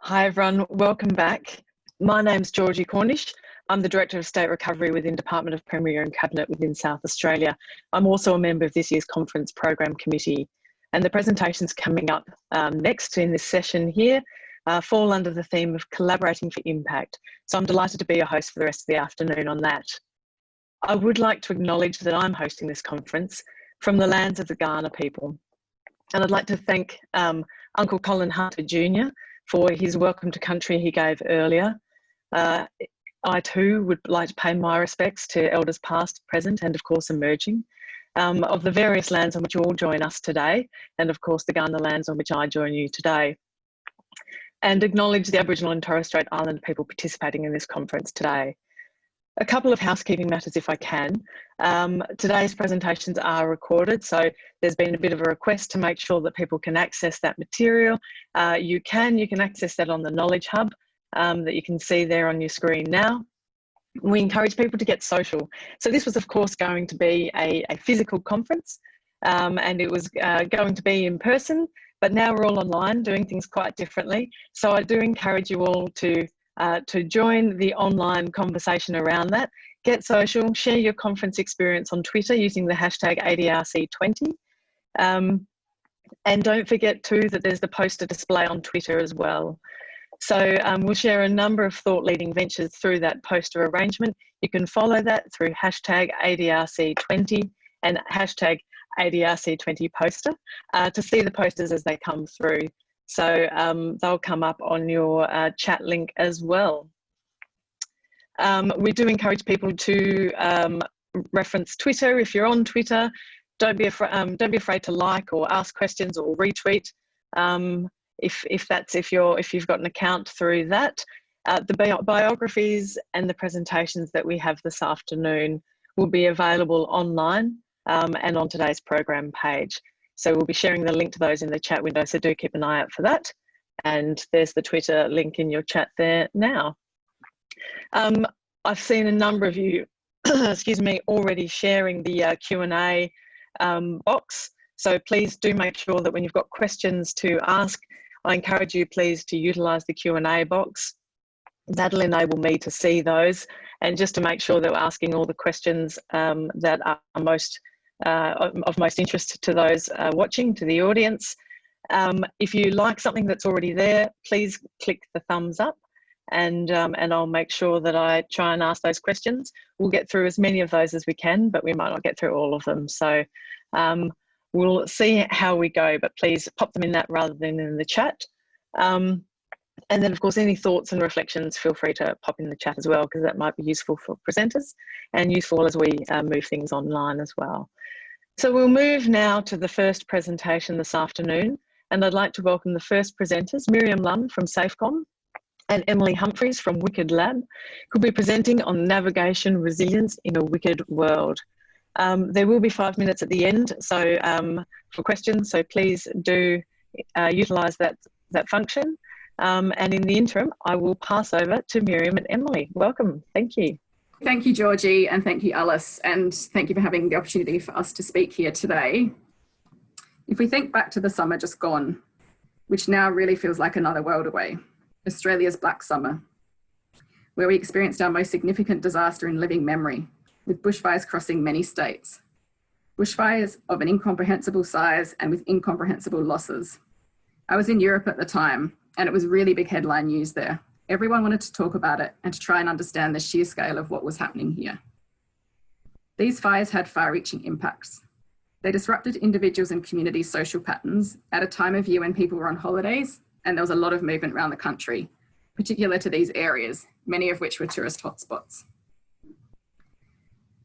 Hi everyone, welcome back. My name's Georgie Cornish. I'm the Director of State Recovery within Department of Premier and Cabinet within South Australia. I'm also a member of this year's conference program committee, and the presentations coming up next in this session here fall under the theme of collaborating for impact. So I'm delighted to be your host for the rest of the afternoon on that. I would like to acknowledge that I'm hosting this conference from the lands of the Kaurna people. And I'd like to thank Uncle Colin Hunter Jr. for his welcome to country he gave earlier. I too would like to pay my respects to elders past, present, and of course emerging, of the various lands on which you all join us today, and of course the Kaurna lands on which I join you today. And acknowledge the Aboriginal and Torres Strait Islander people participating in this conference today. A couple of housekeeping matters if I can. Today's presentations are recorded, so there's been a bit of a request to make sure that people can access that material. You can access that on the Knowledge Hub that you can see there on your screen now. We encourage people to get social. So this was of course going to be a physical conference and it was going to be in person, but now we're all online doing things quite differently. So I do encourage you all to join the online conversation around that. Get social, share your conference experience on Twitter using the hashtag ADRC20. And don't forget too that there's the poster display on Twitter as well. So we'll share a number of thought-leading ventures through that poster arrangement. You can follow that through hashtag ADRC20 and hashtag ADRC20 poster to see the posters as they come through. So they'll come up on your chat link as well. We do encourage people to reference Twitter. If you're on Twitter, don't be afraid to like or ask questions or retweet. If you've got an account through that. The biographies and the presentations that we have this afternoon will be available online and on today's program page. So we'll be sharing the link to those in the chat window, so do keep an eye out for that. And there's the Twitter link in your chat there now. I've seen a number of you, excuse me, already sharing the Q&A box. So please do make sure that when you've got questions to ask, I encourage you please to utilise the Q&A box. That'll enable me to see those and just to make sure that we're asking all the questions that are of most interest to those watching, to the audience. If you like something that's already there, please click the thumbs up and I'll make sure that I try and ask those questions. We'll get through as many of those as we can, but we might not get through all of them. So we'll see how we go, but please pop them in that rather than in the chat. And then of course, any thoughts and reflections, feel free to pop in the chat as well, because that might be useful for presenters and useful as we move things online as well. So we'll move now to the first presentation this afternoon, and I'd like to welcome the first presenters, Miriam Lumb from SAFECOM and Emily Humphreys from Wicked Lab, who'll be presenting on navigation resilience in a wicked world. There will be 5 minutes at the end for questions, so please do utilise that function. And in the interim, I will pass over to Miriam and Emily. Welcome, thank you. Thank you, Georgie, and thank you, Alice, and thank you for having the opportunity for us to speak here today. If we think back to the summer just gone, which now really feels like another world away, Australia's Black Summer, where we experienced our most significant disaster in living memory, with bushfires crossing many states. Bushfires of an incomprehensible size and with incomprehensible losses. I was in Europe at the time, and it was really big headline news there. Everyone wanted to talk about it and to try and understand the sheer scale of what was happening here. These fires had far-reaching impacts. They disrupted individuals and communities' social patterns at a time of year when people were on holidays and there was a lot of movement around the country, particular to these areas, many of which were tourist hotspots.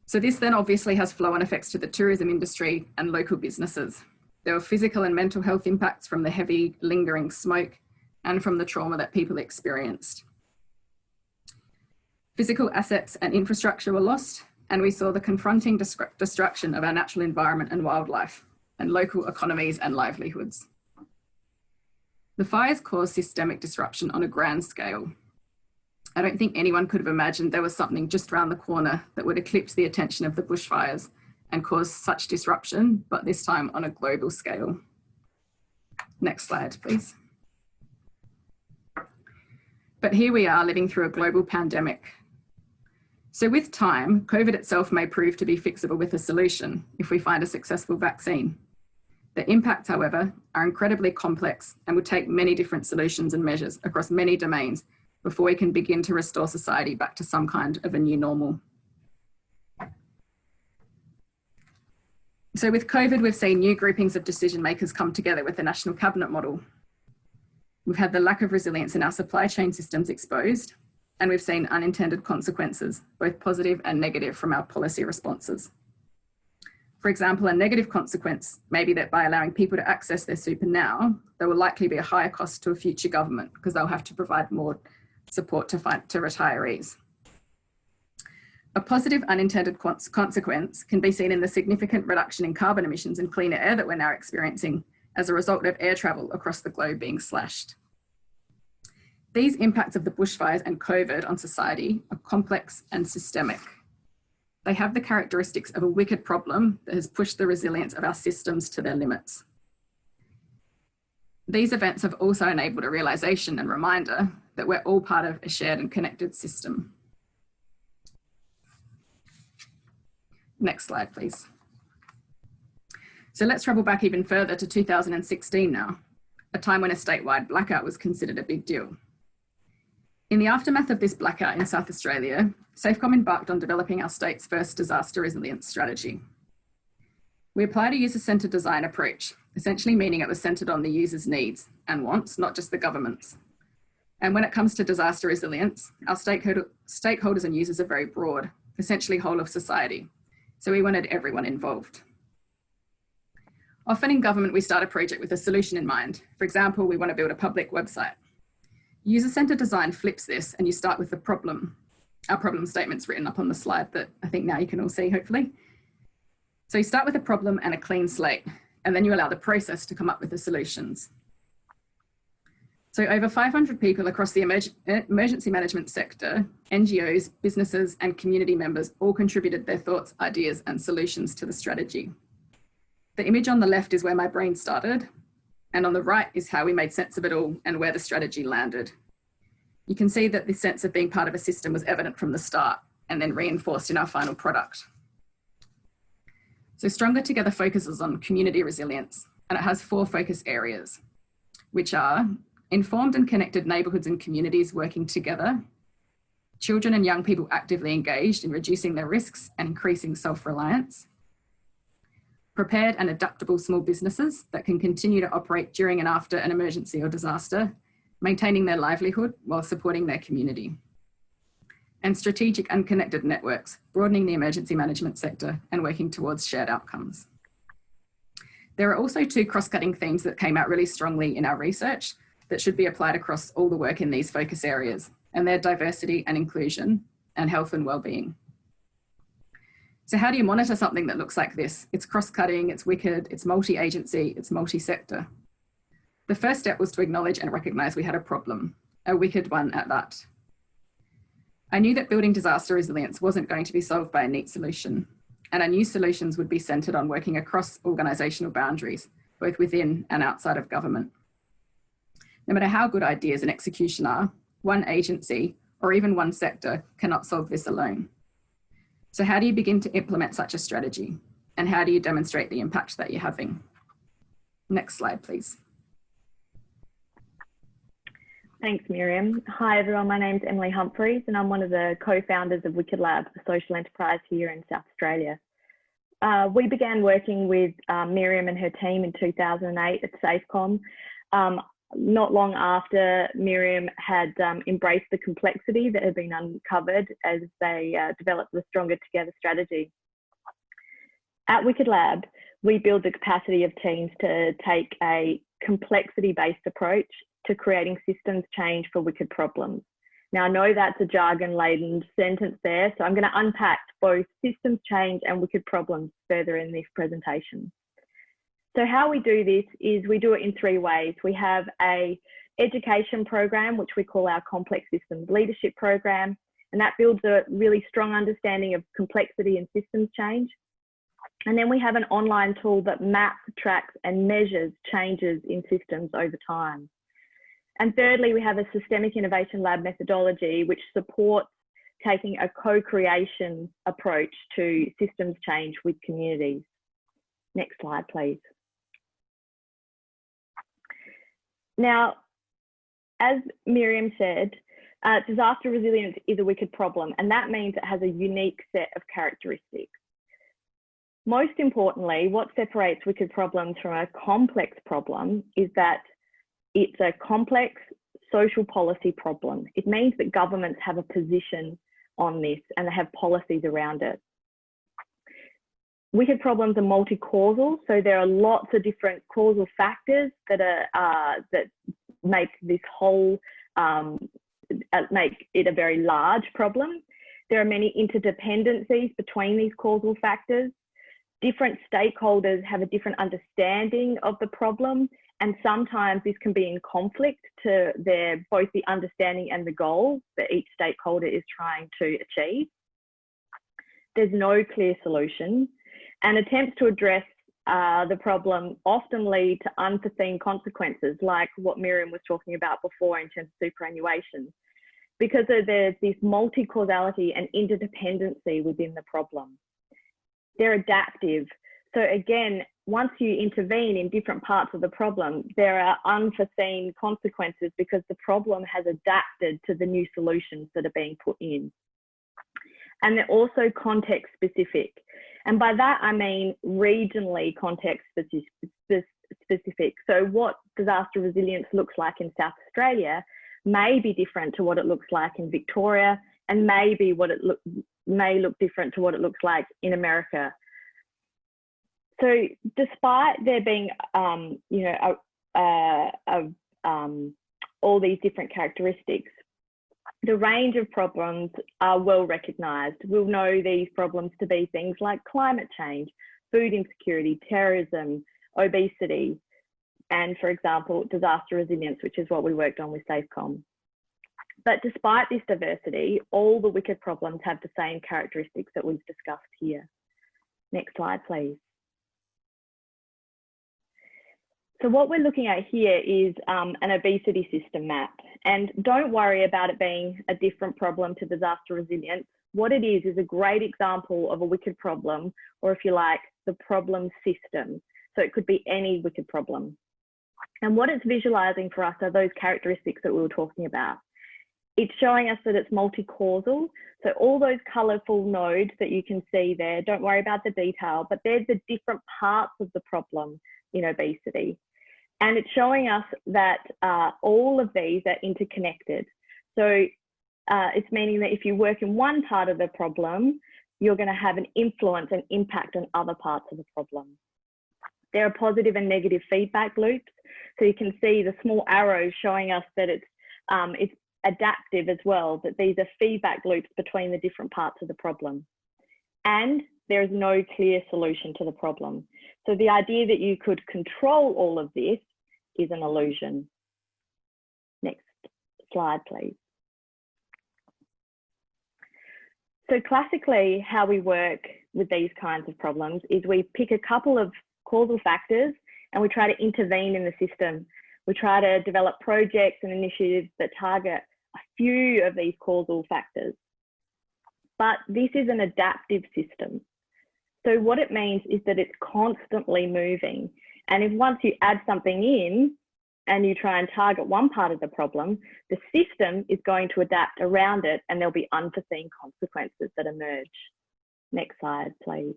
So this then obviously has flow-on effects to the tourism industry and local businesses. There were physical and mental health impacts from the heavy lingering smoke and from the trauma that people experienced. Physical assets and infrastructure were lost, and we saw the confronting destruction of our natural environment and wildlife, and local economies and livelihoods. The fires caused systemic disruption on a grand scale. I don't think anyone could have imagined there was something just around the corner that would eclipse the attention of the bushfires and cause such disruption, but this time on a global scale. Next slide, please. But here we are living through a global pandemic. So with time, COVID itself may prove to be fixable with a solution if we find a successful vaccine. The impacts, however, are incredibly complex and would take many different solutions and measures across many domains before we can begin to restore society back to some kind of a new normal. So with COVID, we've seen new groupings of decision makers come together with the National Cabinet model. We've had the lack of resilience in our supply chain systems exposed, and we've seen unintended consequences, both positive and negative, from our policy responses. For example, a negative consequence may be that by allowing people to access their super now, there will likely be a higher cost to a future government because they'll have to provide more support to retirees. A positive unintended consequence can be seen in the significant reduction in carbon emissions and cleaner air that we're now experiencing as a result of air travel across the globe being slashed. These impacts of the bushfires and COVID on society are complex and systemic. They have the characteristics of a wicked problem that has pushed the resilience of our systems to their limits. These events have also enabled a realization and reminder that we're all part of a shared and connected system. Next slide, please. So let's travel back even further to 2016 now, a time when a statewide blackout was considered a big deal. In the aftermath of this blackout in South Australia, SAFECOM embarked on developing our state's first disaster resilience strategy. We applied a user-centered design approach, essentially meaning it was centered on the user's needs and wants, not just the government's. And when it comes to disaster resilience, our stakeholders and users are very broad, essentially whole of society. So we wanted everyone involved. Often in government, we start a project with a solution in mind. For example, we want to build a public website. User-centered design flips this, and you start with the problem. Our problem statement's written up on the slide that I think now you can all see, hopefully. So you start with a problem and a clean slate, and then you allow the process to come up with the solutions. So over 500 people across the emergency management sector, NGOs, businesses, and community members all contributed their thoughts, ideas, and solutions to the strategy. The image on the left is where my brain started, and on the right is how we made sense of it all and where the strategy landed. You can see that this sense of being part of a system was evident from the start and then reinforced in our final product. So Stronger Together focuses on community resilience, and it has 4 focus areas, which are informed and connected neighbourhoods and communities working together, children and young people actively engaged in reducing their risks and increasing self-reliance, prepared and adaptable small businesses that can continue to operate during and after an emergency or disaster, maintaining their livelihood while supporting their community, and strategic and connected networks, broadening the emergency management sector and working towards shared outcomes. There are also 2 cross-cutting themes that came out really strongly in our research that should be applied across all the work in these focus areas, and they're diversity and inclusion and health and well-being. So how do you monitor something that looks like this? It's cross-cutting, it's wicked, it's multi-agency, it's multi-sector. The first step was to acknowledge and recognise we had a problem, a wicked one at that. I knew that building disaster resilience wasn't going to be solved by a neat solution, and our new solutions would be centred on working across organisational boundaries, both within and outside of government. No matter how good ideas and execution are, one agency or even one sector cannot solve this alone. So how do you begin to implement such a strategy? And how do you demonstrate the impact that you're having? Next slide, please. Thanks, Miriam. Hi, everyone. My name's Emily Humphreys, and I'm one of the co-founders of Wicked Lab, a social enterprise here in South Australia. We began working with Miriam and her team in 2008 at SAFECOM. Not long after Miriam had embraced the complexity that had been uncovered as they developed the Stronger Together strategy. At Wicked Lab, we build the capacity of teams to take a complexity-based approach to creating systems change for wicked problems. Now, I know that's a jargon-laden sentence there, so I'm going to unpack both systems change and wicked problems further in this presentation. So how we do this is we do it in 3 ways. We have an education program, which we call our Complex Systems Leadership Program, and that builds a really strong understanding of complexity and systems change. And then we have an online tool that maps, tracks, and measures changes in systems over time. And thirdly, we have a systemic innovation lab methodology, which supports taking a co-creation approach to systems change with communities. Next slide, please. Now, as Miriam said, disaster resilience is a wicked problem, and that means it has a unique set of characteristics. Most importantly, what separates wicked problems from a complex problem is that it's a complex social policy problem. It means that governments have a position on this and they have policies around it. Wicked problems are multi-causal, so there are lots of different causal factors that make this whole make it a very large problem. There are many interdependencies between these causal factors. Different stakeholders have a different understanding of the problem, and sometimes this can be in conflict to both the understanding and the goal that each stakeholder is trying to achieve. There's no clear solution, and attempts to address the problem often lead to unforeseen consequences, like what Miriam was talking about before in terms of superannuation, because there's this multi-causality and interdependency within the problem. They're adaptive. So again, once you intervene in different parts of the problem, there are unforeseen consequences because the problem has adapted to the new solutions that are being put in. And they're also context specific. And by that, I mean regionally context specific. So what disaster resilience looks like in South Australia may be different to what it looks like in Victoria, and maybe what it may look different to what it looks like in America. So despite there being, all these different characteristics, the range of problems are well recognised. We'll know these problems to be things like climate change, food insecurity, terrorism, obesity, and, for example, disaster resilience, which is what we worked on with SAFECOM. But despite this diversity, all the wicked problems have the same characteristics that we've discussed here. Next slide, please. So what we're looking at here is an obesity system map. And don't worry about it being a different problem to disaster resilience. What it is a great example of a wicked problem, or if you like, the problem system. So it could be any wicked problem. And what it's visualizing for us are those characteristics that we were talking about. It's showing us that it's multi-causal. So all those colourful nodes that you can see there, don't worry about the detail, but they're the different parts of the problem in obesity. And it's showing us that all of these are interconnected. So it's meaning that if you work in one part of the problem, you're going to have an influence and impact on other parts of the problem. There are positive and negative feedback loops. So you can see the small arrows showing us that it's adaptive as well, that these are feedback loops between the different parts of the problem. And there is no clear solution to the problem. So the idea that you could control all of this is an illusion. Next slide, please. So classically, how we work with these kinds of problems is we pick a couple of causal factors and we try to intervene in the system. We try to develop projects and initiatives that target a few of these causal factors. But this is an adaptive system. So what it means is that it's constantly moving. And if once you add something in and you try and target one part of the problem, the system is going to adapt around it and there'll be unforeseen consequences that emerge. Next slide, please.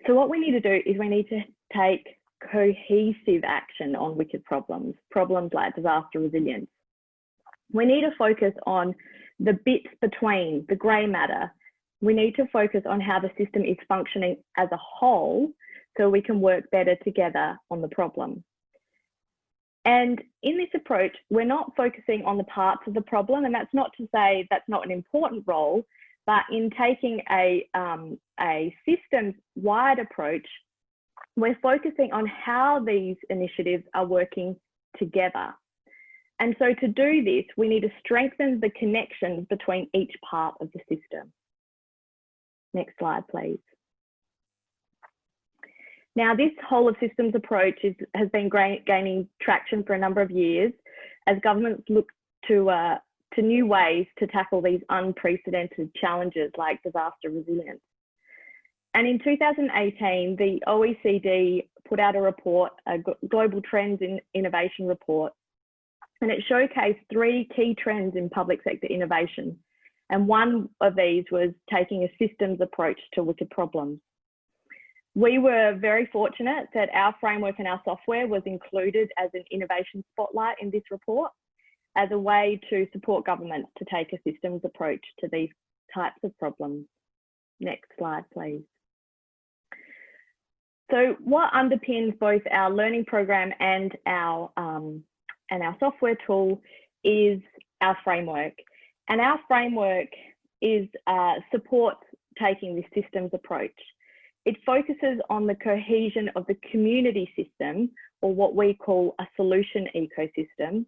So what we need to do is we need to take cohesive action on wicked problems, problems like disaster resilience. We need to focus on the bits between, the grey matter. We need to focus on how the system is functioning as a whole so we can work better together on the problem. And in this approach, we're not focusing on the parts of the problem, and that's not to say that's not an important role, but in taking a systems-wide approach, we're focusing on how these initiatives are working together. And so to do this, we need to strengthen the connections between each part of the system. Next slide, please. Now, this whole of systems approach has been gaining traction for a number of years as governments look to new ways to tackle these unprecedented challenges like disaster resilience. And in 2018, the OECD put out a report, a Global Trends in Innovation report, and it showcased 3 key trends in public sector innovation. And one of these was taking a systems approach to wicked problems. We were very fortunate that our framework and our software was included as an innovation spotlight in this report as a way to support governments to take a systems approach to these types of problems. Next slide, please. So what underpins both our learning program and our software tool is our framework. And our framework is supports taking this systems approach. It focuses on the cohesion of the community system, or what we call a solution ecosystem.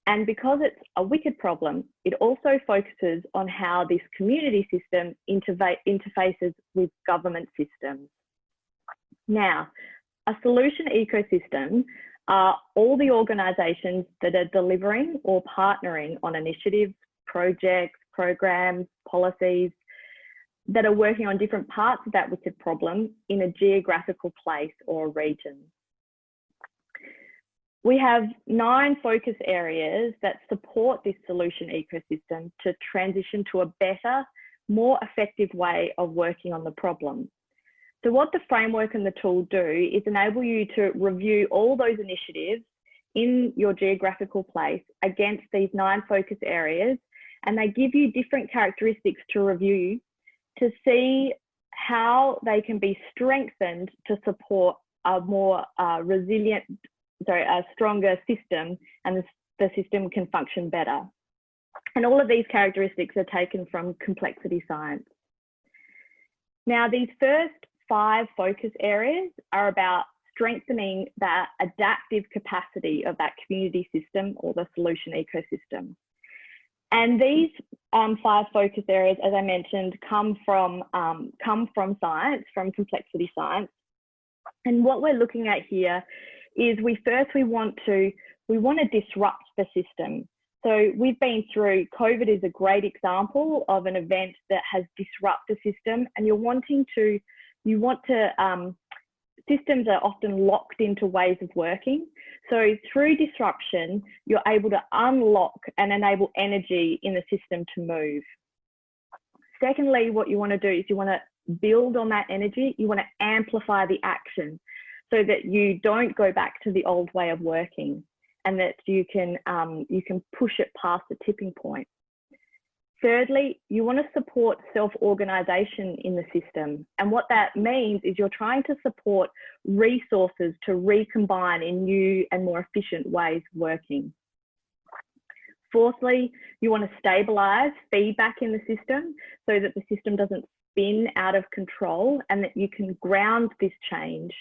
And because it's a wicked problem, it also focuses on how this community system interfaces with government systems. Now, a solution ecosystem are all the organisations that are delivering or partnering on initiatives, projects, programs, policies that are working on different parts of that wicked problem in a geographical place or region. We have 9 focus areas that support this solution ecosystem to transition to a better, more effective way of working on the problem. So what the framework and the tool do is enable you to review all those initiatives in your geographical place against these 9 focus areas, and they give you different characteristics to review to see how they can be strengthened to support a more a stronger system, and the system can function better. And all of these characteristics are taken from complexity science. Now, these first 5 focus areas are about strengthening that adaptive capacity of that community system or the solution ecosystem. And these 5 focus areas, as I mentioned, come from science, from complexity science. And what we're looking at here is we want to disrupt the system. So we've been through, COVID is a great example of an event that has disrupted the system, and systems are often locked into ways of working. So through disruption, you're able to unlock and enable energy in the system to move. Secondly, what you want to do is you want to build on that energy. You want to amplify the action so that you don't go back to the old way of working, and that you can push it past the tipping point. Thirdly, you want to support self-organisation in the system. And what that means is you're trying to support resources to recombine in new and more efficient ways of working. Fourthly, you want to stabilise feedback in the system so that the system doesn't spin out of control, and that you can ground this change.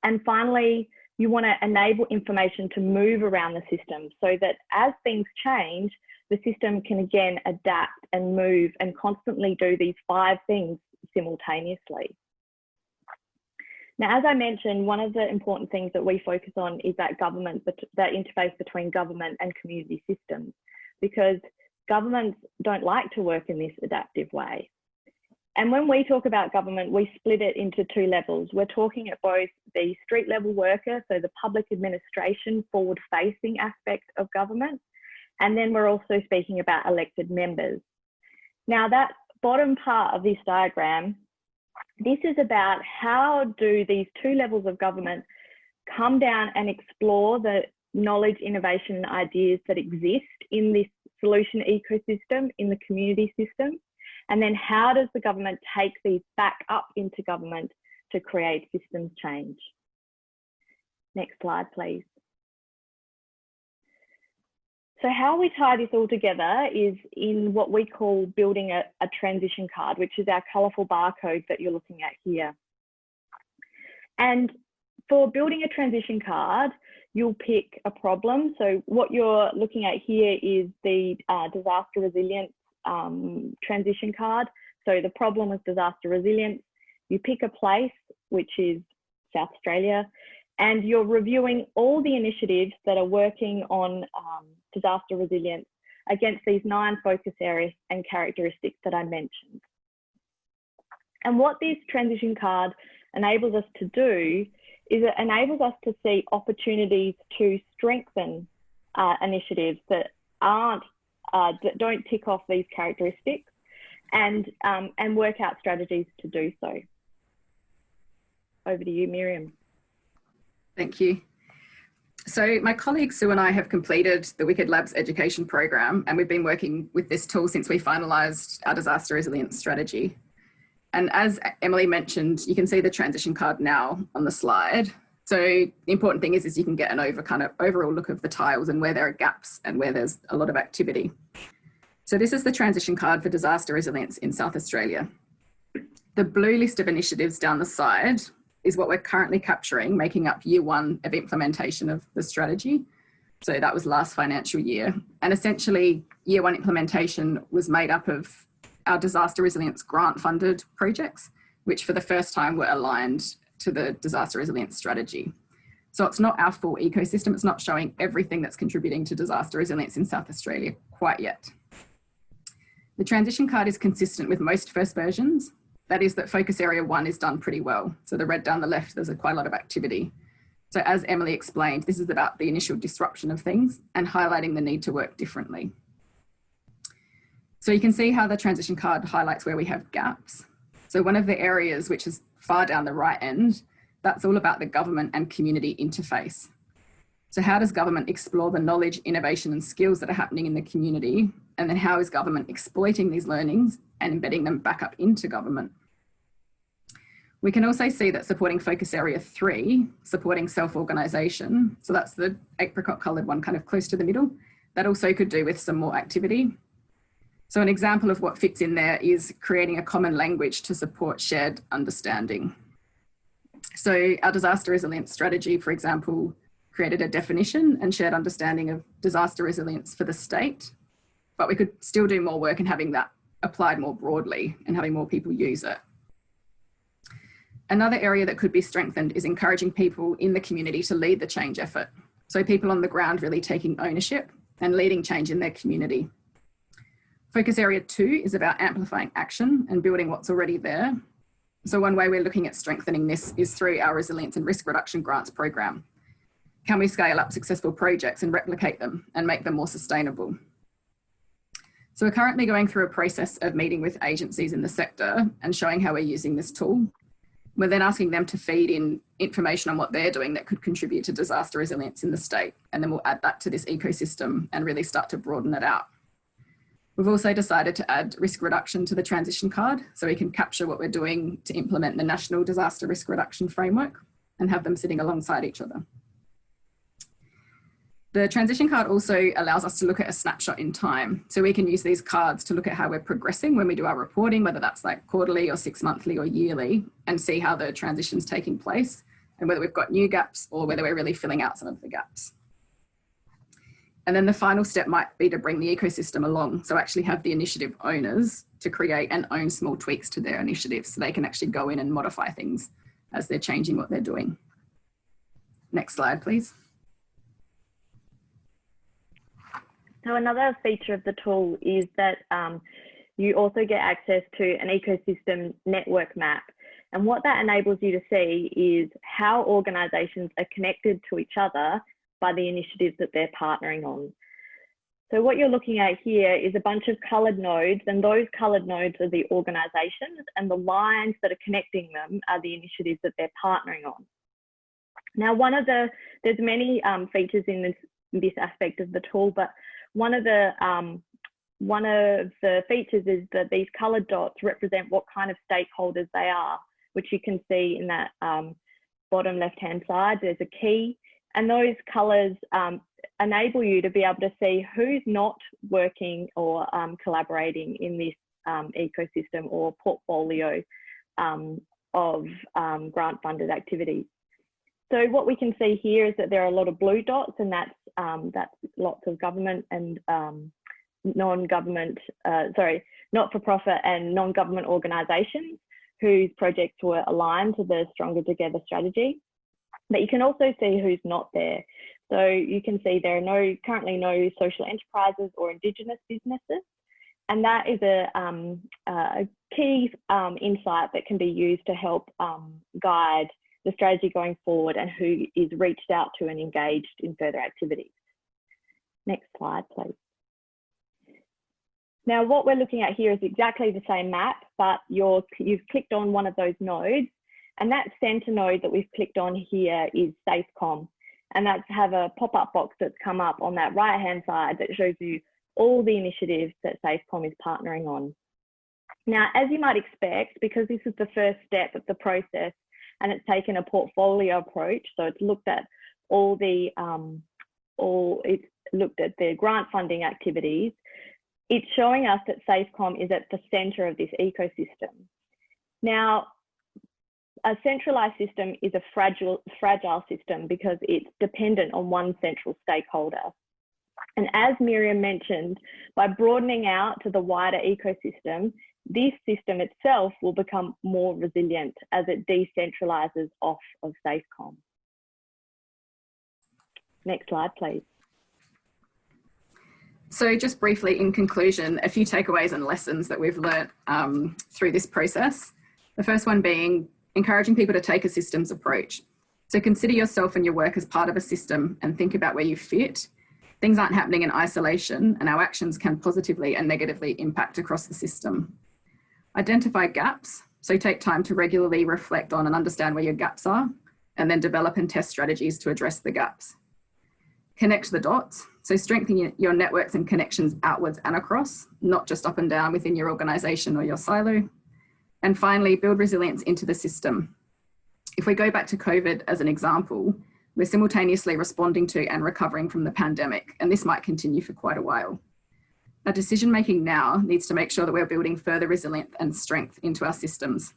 And finally, you want to enable information to move around the system so that as things change, the system can again adapt and move and constantly do these 5 things simultaneously. Now, as I mentioned, one of the important things that we focus on is that interface between government and community systems, because governments don't like to work in this adaptive way. And when we talk about government, we split it into 2 levels. We're talking at both the street level worker, so the public administration forward-facing aspect of government, and then we're also speaking about elected members. Now, that bottom part of this diagram, this is about how do these 2 levels of government come down and explore the knowledge, innovation, and ideas that exist in this solution ecosystem, in the community system. And then how does the government take these back up into government to create systems change? Next slide, please. So how we tie this all together is in what we call building a transition card, which is our colourful barcode that you're looking at here. And for building a transition card, you'll pick a problem. So what you're looking at here is the disaster resilience transition card. So the problem is disaster resilience. You pick a place, which is South Australia, and you're reviewing all the initiatives that are working on disaster resilience against these 9 focus areas and characteristics that I mentioned. And what this transition card enables us to do is it enables us to see opportunities to strengthen initiatives that that don't tick off these characteristics, and work out strategies to do so. Over to you, Miriam. Thank you. So my colleague Sue and I have completed the Wicked Labs education program, and we've been working with this tool since we finalised our disaster resilience strategy. And as Emily mentioned, you can see the transition card now on the slide. So the important thing is you can get an overall look of the tiles and where there are gaps and where there's a lot of activity. So this is the transition card for disaster resilience in South Australia. The blue list of initiatives down the side is what we're currently capturing, making up year 1 of implementation of the strategy. So that was last financial year. And essentially year 1 implementation was made up of our disaster resilience grant funded projects, which for the first time were aligned to the disaster resilience strategy. So it's not our full ecosystem. It's not showing everything that's contributing to disaster resilience in South Australia quite yet. The transition card is consistent with most first versions. That is that focus area 1 is done pretty well. So the red down the left, there's quite a lot of activity. So as Emily explained, this is about the initial disruption of things and highlighting the need to work differently. So you can see how the transition card highlights where we have gaps. So one of the areas which is far down the right end, that's all about the government and community interface. So how does government explore the knowledge, innovation and skills that are happening in the community? And then how is government exploiting these learnings and embedding them back up into government? We can also see that supporting focus area 3, supporting self-organisation, so that's the apricot coloured one kind of close to the middle, that also could do with some more activity. So an example of what fits in there is creating a common language to support shared understanding. So our disaster resilience strategy, for example, created a definition and shared understanding of disaster resilience for the state, but we could still do more work in having that applied more broadly and having more people use it. Another area that could be strengthened is encouraging people in the community to lead the change effort. So people on the ground really taking ownership and leading change in their community. Focus area 2 is about amplifying action and building what's already there. So one way we're looking at strengthening this is through our resilience and risk reduction grants program. Can we scale up successful projects and replicate them and make them more sustainable? So we're currently going through a process of meeting with agencies in the sector and showing how we're using this tool. We're then asking them to feed in information on what they're doing that could contribute to disaster resilience in the state. And then we'll add that to this ecosystem and really start to broaden it out. We've also decided to add risk reduction to the transition card so we can capture what we're doing to implement the National Disaster Risk Reduction Framework and have them sitting alongside each other. The transition card also allows us to look at a snapshot in time. So we can use these cards to look at how we're progressing when we do our reporting, whether that's like quarterly or 6 monthly or yearly, and see how the transition's taking place and whether we've got new gaps or whether we're really filling out some of the gaps. And then the final step might be to bring the ecosystem along. So actually have the initiative owners to create and own small tweaks to their initiatives so they can actually go in and modify things as they're changing what they're doing. Next slide, please. So another feature of the tool is that you also get access to an ecosystem network map. And what that enables you to see is how organisations are connected to each other by the initiatives that they're partnering on. So what you're looking at here is a bunch of coloured nodes, and those coloured nodes are the organisations, and the lines that are connecting them are the initiatives that they're partnering on. Now, there's many features in this aspect of the tool, but one of the features is that these coloured dots represent what kind of stakeholders they are, which you can see in that bottom left-hand side. There's a key, and those colours enable you to be able to see who's not working or collaborating in this ecosystem or portfolio of grant-funded activities. So what we can see here is that there are a lot of blue dots, and that's lots of government and non-government, not-for-profit and non-government organisations whose projects were aligned to the Stronger Together strategy. But you can also see who's not there. So you can see there are currently no social enterprises or Indigenous businesses. And that is a key insight that can be used to help guide the strategy going forward and who is reached out to and engaged in further activities. Next slide, please. Now, what we're looking at here is exactly the same map, but you've clicked on one of those nodes, and that center node that we've clicked on here is SAFECOM, and that's have a pop-up box that's come up on that right-hand side that shows you all the initiatives that SAFECOM is partnering on. Now, as you might expect, because this is the first step of the process and it's taken a portfolio approach, so it's looked at it's looked at the grant funding activities, it's showing us that SAFECOM is at the center of this ecosystem. Now, a centralized system is a fragile system because it's dependent on one central stakeholder. And as Miriam mentioned, by broadening out to the wider ecosystem, this system itself will become more resilient as it decentralizes off of SAFECOM. Next slide, please. So just briefly, in conclusion, a few takeaways and lessons that we've learnt through this process. The first one being encouraging people to take a systems approach. So consider yourself and your work as part of a system and think about where you fit. Things aren't happening in isolation, and our actions can positively and negatively impact across the system. Identify gaps. So take time to regularly reflect on and understand where your gaps are, and then develop and test strategies to address the gaps. Connect the dots. So strengthen your networks and connections outwards and across, not just up and down within your organisation or your silo. And finally, build resilience into the system. If we go back to COVID as an example, we're simultaneously responding to and recovering from the pandemic, and this might continue for quite a while. Our decision making now needs to make sure that we're building further resilience and strength into our systems.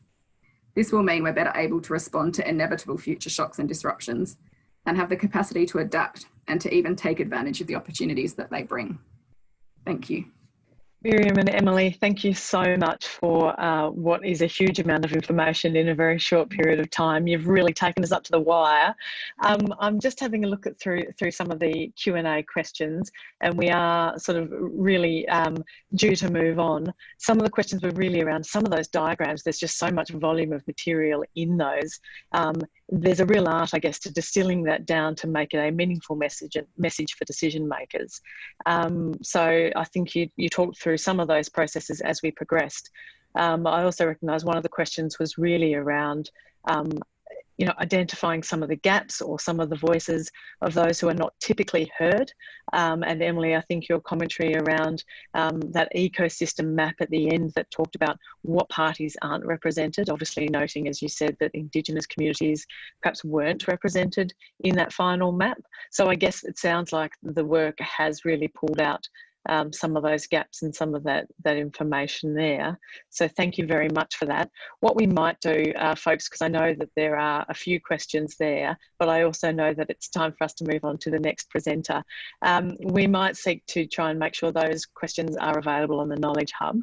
This will mean we're better able to respond to inevitable future shocks and disruptions, and have the capacity to adapt and to even take advantage of the opportunities that they bring. Thank you. Miriam and Emily, thank you so much for what is a huge amount of information in a very short period of time. You've really taken us up to the wire. I'm just having a look through some of the Q&A questions, and we are sort of really due to move on. Some of the questions were really around some of those diagrams. There's just so much volume of material in those. There's a real art, I guess, to distilling that down to make it a meaningful message for decision makers. So I think you talked through some of those processes as we progressed. I also recognise one of the questions was really around identifying some of the gaps or some of the voices of those who are not typically heard. And Emily, I think your commentary around that ecosystem map at the end that talked about what parties aren't represented, obviously noting, as you said, that Indigenous communities perhaps weren't represented in that final map. So I guess it sounds like the work has really pulled out some of those gaps and some of that information there. So thank you very much for that. What we might do, folks, because I know that there are a few questions there, but I also know that it's time for us to move on to the next presenter. We might seek to try and make sure those questions are available on the Knowledge Hub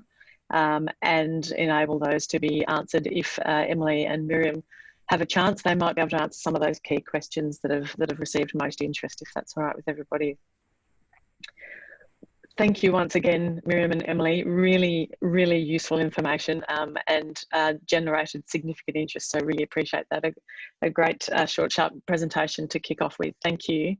and enable those to be answered. If Emily and Miriam have a chance, they might be able to answer some of those key questions that have received most interest, if that's all right with everybody. Thank you once again, Miriam and Emily. Really, really useful information and generated significant interest. So really appreciate that. A great short, sharp presentation to kick off with. Thank you.